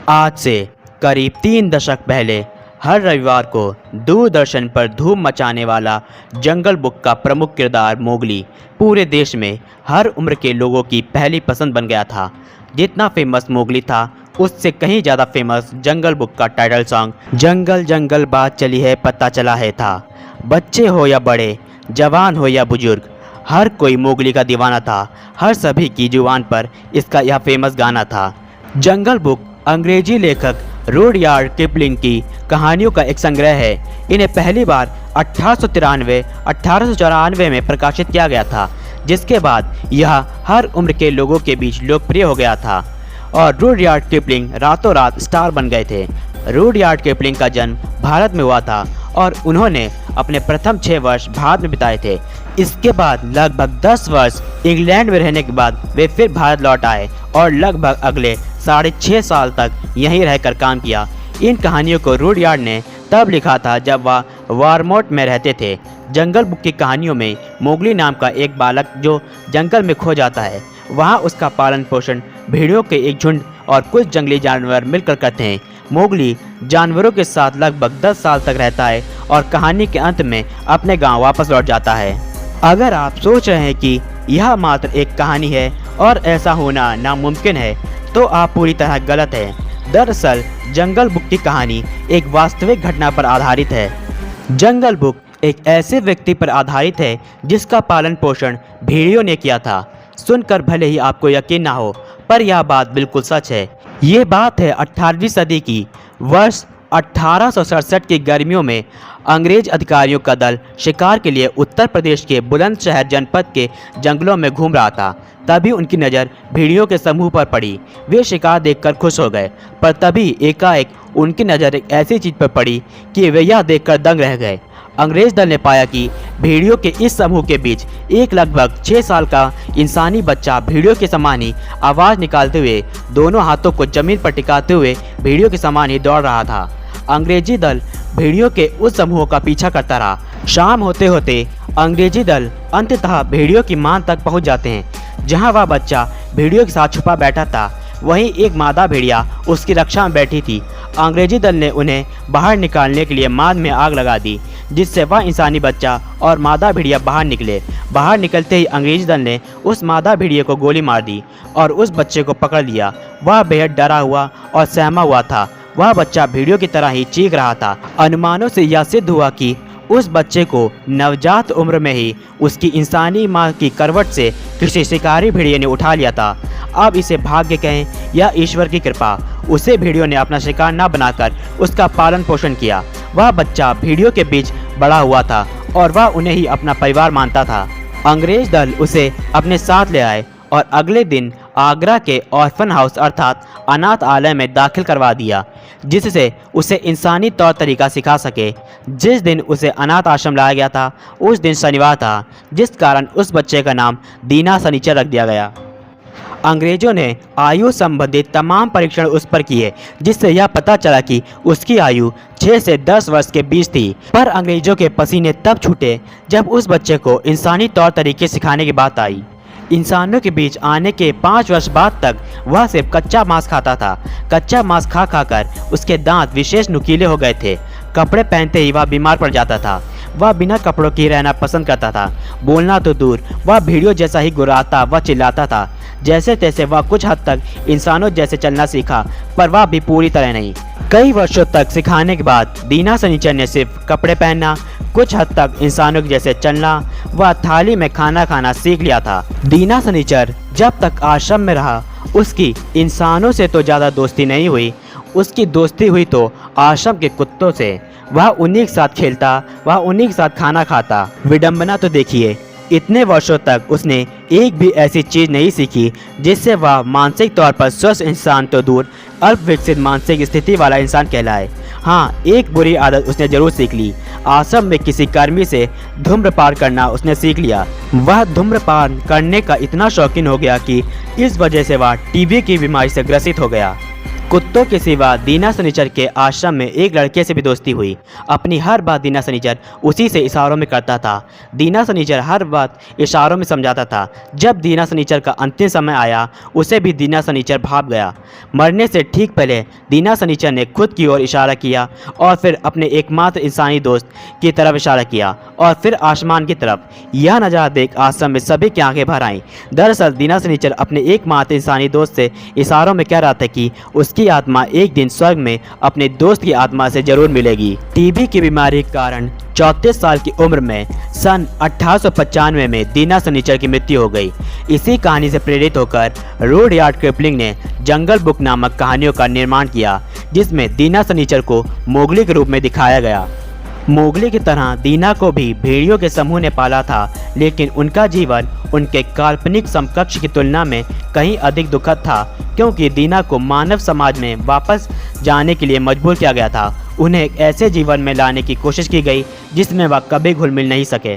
आज से करीब 3 दशक पहले हर रविवार को दूरदर्शन पर धूम मचाने वाला जंगल बुक का प्रमुख किरदार मोगली पूरे देश में हर उम्र के लोगों की पहली पसंद बन गया था। जितना फेमस मोगली था उससे कहीं ज़्यादा फेमस जंगल बुक का टाइटल सॉन्ग जंगल जंगल बात चली है पता चला है था। बच्चे हो या बड़े, जवान हो या बुजुर्ग, हर कोई मोगली का दीवाना था। हर सभी की जुबान पर इसका यह फेमस गाना था। जंगल बुक अंग्रेजी लेखक रुडयार्ड किपलिंग की कहानियों का एक संग्रह है। इन्हें पहली बार 1893-1894 में प्रकाशित किया गया था, जिसके बाद यह हर उम्र के लोगों के बीच लोकप्रिय हो गया था और रुडयार्ड किपलिंग रातों रात स्टार बन गए थे। रुडयार्ड किपलिंग का जन्म भारत में हुआ था और उन्होंने अपने प्रथम 6 वर्ष भारत में बिताए थे। इसके बाद लगभग 10 वर्ष इंग्लैंड में रहने के बाद वे फिर भारत लौट आए और लगभग अगले 6.5 साल तक यहीं रहकर काम किया। इन कहानियों को रुडयार्ड ने तब लिखा था जब वह वॉरमोंट में रहते थे। जंगल बुक की कहानियों में मोगली नाम का एक बालक जो जंगल में खो जाता है, वहाँ उसका पालन पोषण भेड़ियों के एक झुंड और कुछ जंगली जानवर मिलकर करते हैं। मोगली जानवरों के साथ लगभग 10 साल तक रहता है और कहानी के अंत में अपने गांव वापस लौट जाता है। अगर आप सोच रहे हैं कि यह मात्र एक कहानी है और ऐसा होना नामुमकिन है, तो आप पूरी तरह गलत हैं। दरअसल जंगल बुक की कहानी एक वास्तविक घटना पर आधारित है। जंगल बुक एक ऐसे व्यक्ति पर आधारित है जिसका पालन पोषण भेड़ियों ने किया था। सुनकर भले ही आपको यकीन ना हो, पर यह बात बिल्कुल सच है। ये बात है 18वीं सदी की। वर्ष 1867 की गर्मियों में अंग्रेज अधिकारियों का दल शिकार के लिए उत्तर प्रदेश के बुलंदशहर जनपद के जंगलों में घूम रहा था। तभी उनकी नज़र भेड़ियों के समूह पर पड़ी। वे शिकार देखकर खुश हो गए, पर तभी एकाएक उनकी नज़र एक ऐसी चीज़ पर पड़ी कि वे यह देखकर दंग रह गए। अंग्रेज दल ने पाया कि भेड़ियों के इस समूह के बीच एक लगभग 6 साल का इंसानी बच्चा भेड़ियों के समान ही आवाज़ निकालते हुए दोनों हाथों को जमीन पर टिकाते हुए भेड़ियों के समान ही दौड़ रहा था। अंग्रेजी दल भेड़ियों के उस समूह का पीछा करता रहा। शाम होते होते अंग्रेजी दल अंततः भेड़ियों की मान तक पहुंच जाते हैं, जहां वह बच्चा भेड़ियों के साथ छुपा बैठा था। वहीं एक मादा भेड़िया उसकी रक्षा में बैठी थी। अंग्रेजी दल ने उन्हें बाहर निकालने के लिए माद में आग लगा दी, जिससे वह इंसानी बच्चा और मादा भेड़िया बाहर निकले। बाहर निकलते ही अंग्रेजी दल ने उस मादा भेड़िए को गोली मार दी और उस बच्चे को पकड़ लिया। वह बेहद डरा हुआ और सहमा हुआ था। वह बच्चा भेड़ियों की तरह ही चीख रहा था। अनुमानों से यह सिद्ध हुआ कि उस बच्चे को नवजात उम्र में ही उसकी इंसानी माँ की करवट से किसी शिकारी भेड़िए ने उठा लिया था। अब इसे भाग्य कहें या ईश्वर की कृपा, उसे भेड़ियों ने अपना शिकार न बनाकर उसका पालन पोषण किया। वह बच्चा भेड़ियों के बीच बड़ा हुआ था और वह उन्हें ही अपना परिवार मानता था। अंग्रेज दल उसे अपने साथ ले आए और अगले दिन आगरा के ऑर्फन हाउस अर्थात अनाथालय में दाखिल करवा दिया, जिससे उसे इंसानी तौर तरीका सिखा सके। जिस दिन उसे अनाथ आश्रम लाया गया था उस दिन शनिवार था, जिस कारण उस बच्चे का नाम दीना शनिचर रख दिया गया। अंग्रेजों ने आयु संबंधित तमाम परीक्षण उस पर किए, जिससे यह पता चला कि उसकी आयु 6 से 10 वर्ष के बीच थी। पर अंग्रेजों के पसीने तब छूटे जब उस बच्चे को इंसानी तौर तरीके सिखाने की बात आई। इंसानों के बीच आने के 5 वर्ष बाद तक वह सिर्फ कच्चा मांस खाता था। कच्चा मांस खा खाकर उसके दांत विशेष नुकीले हो गए थे। कपड़े पहनते ही वह बीमार पड़ जाता था। वह बिना कपड़ों के रहना पसंद करता था। बोलना तो दूर, वह भेड़ियों जैसा ही गुर्राता व चिल्लाता था। जैसे तैसे वह कुछ हद तक इंसानों जैसे चलना सीखा, पर वह भी पूरी तरह नहीं। कई वर्षों तक सिखाने के बाद दीना शनिचर ने सिर्फ कपड़े पहनना, कुछ हद तक इंसानों के जैसे चलना व थाली में खाना खाना सीख लिया था। दीना शनिचर जब तक आश्रम में रहा, उसकी इंसानों से तो ज़्यादा दोस्ती नहीं हुई। उसकी दोस्ती हुई तो आश्रम के कुत्तों से। वह उन्हीं के साथ खेलता, वह उन्हीं के साथ खाना खाता। विडंबना तो देखिए, इतने वर्षों तक उसने एक भी ऐसी चीज़ नहीं सीखी जिससे वह मानसिक तौर पर स्वस्थ इंसान तो दूर अल्प विकसित मानसिक स्थिति वाला इंसान कहलाए। हाँ, एक बुरी आदत उसने जरूर सीख ली। आश्रम में किसी कर्मी से धूम्रपान करना उसने सीख लिया। वह धूम्रपान करने का इतना शौकीन हो गया कि इस वजह से वह टीबी की बीमारी से ग्रसित हो गया। कुत्तों के सिवा दीना सनीचर के आश्रम में एक लड़के से भी दोस्ती हुई। अपनी हर बात दीना सनीचर उसी से इशारों में करता था। दीना सनीचर हर बात इशारों में समझाता था। जब दीना सनीचर का अंतिम समय आया, उसे भी दीना सनीचर भाप गया। मरने से ठीक पहले दीना सनीचर ने खुद की ओर इशारा किया और फिर अपने एकमात्र इंसानी दोस्त की तरफ इशारा किया और फिर आसमान की तरफ। यह नज़ारा देख आश्रम में सभी की आंखें भर आईं। दरअसल दीना सनीचर अपने एकमात्र इंसानी दोस्त से इशारों में कह रहा था कि उसकी आत्मा एक दिन स्वर्ग में अपने दोस्त की आत्मा से जरूर मिलेगी। टीबी की बीमारी के कारण 34 साल की उम्र में सन 1895 में दीना सनीचर की मृत्यु हो गई। इसी कहानी से प्रेरित होकर रुडयार्ड किपलिंग ने जंगल बुक नामक कहानियों का निर्माण किया, जिसमें दीना सनीचर को मोगली के रूप में दिखाया गया। मोगली की तरह दीना को भी भेड़ियों के समूह ने पाला था, लेकिन उनका जीवन उनके काल्पनिक समकक्ष की तुलना में कहीं अधिक दुखद था, क्योंकि दीना को मानव समाज में वापस जाने के लिए मजबूर किया गया था। उन्हें एक ऐसे जीवन में लाने की कोशिश की गई जिसमें वह कभी घुल मिल नहीं सके।